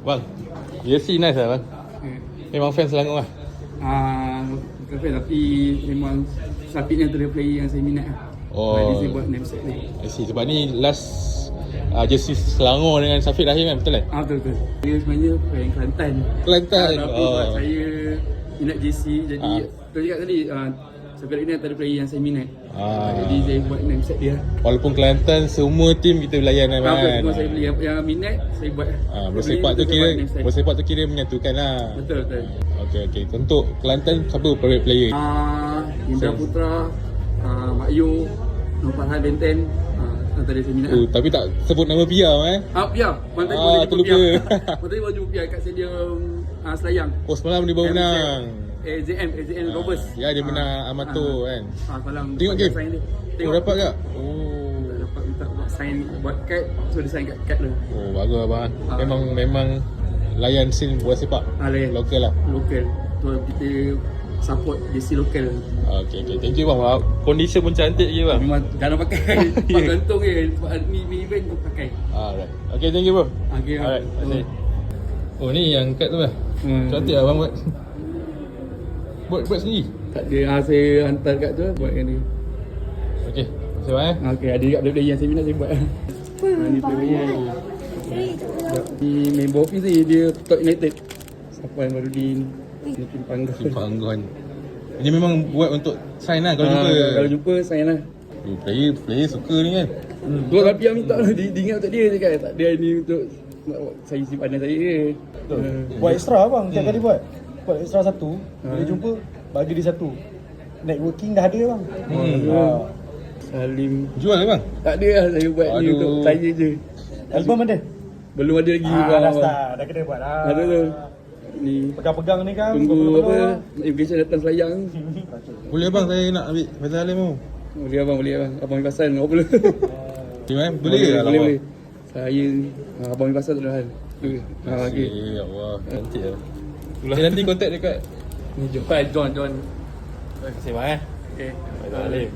Bang, jersey nice lah bang. Memang fans Selangor lah. Bukan fan tapi memang Syafiq ni antara player yang saya minat lah. Oh, Jadi saya buat namesake ni. I see. Sebab ni last jersey Selangor dengan Syafiq Rahim kan, betul kan? Betul. Saya sebenarnya fan Kelantan. Kelantan. Tapi sebab saya minat jersey, jadi betul cakap tadi Syafiq ni antara player yang saya minat. Jadi saya buat namesake dia. Walaupun Kelantan, semua tim kita layan kan? Betul, semua saya beli. Yang minat, saya buat. Bersepak tu kira menyatukan lah. Betul. Okay. Untuk Kelantan, siapa favorite player? Indra Putra, Mak Yu, Nur Farhan Benten, antara saya minat. Tapi tak sebut nama Pia Pia. Mantan terlupa. Mantan baru jumpa Pia kat stadium Selayang. Semalam dia baru menang. AZM Roberts. Ya, dia menang Amato kan. Semalam tengok game? Tengok. Dapat tak? Tak dapat, minta buat sign, buat kad. So dia sign kat kad tu. Bagus abang. Memang layan scene bola sepak. Lokal lah. Lokal. Tu kita support jersey lokal. Okay. Thank you bang. Condition pun cantik je bang. Memang jangan pakai. Gantung je. Sebab ni event tu pakai. Alright. Okay, thank you bro. Okay. Alright. Ni yang kad tu lah. Cantik lah bang buat. Buat sendiri? Tak ada, saya hantar kat tu buat yang ni. Okay, terima kasih bang. Okay, ada kat player yang saya minat saya buat. Ni player. Ni member office ni, dia Top United. Sapuan Marudin, Nikin Panggon. Ini memang buat untuk sign lah kalau jumpa. Kalau jumpa sign lah. Player suka ni kan. Tu tapi yang minta lah, dia ingat untuk dia cakap. Tak ada ni untuk saya simpanan saya ke. Buat extra bang, tiap kali buat extra satu. Bila jumpa, bagi dia satu. Networking dah ada bang. Salim. Jual ke bang? Tak ada lah, saya buat ni untuk saya je. Album ada? Belum ada lagi. Dah kena buat lah. Ada tu. Ni pegang-pegang ni kan. tunggu apa, immigration datang Selayang. Boleh bang, saya nak ambil Faizal Alim tu. Boleh abang. Abang ambil pasal, apa boleh. Boleh ke? Boleh. Saya abang ambil pasal tak ada hal. Okay. Ya Allah, cantik lah. Nanti kontak dekat Ni John. Terima kasih bang. Okay. Faizal Alim.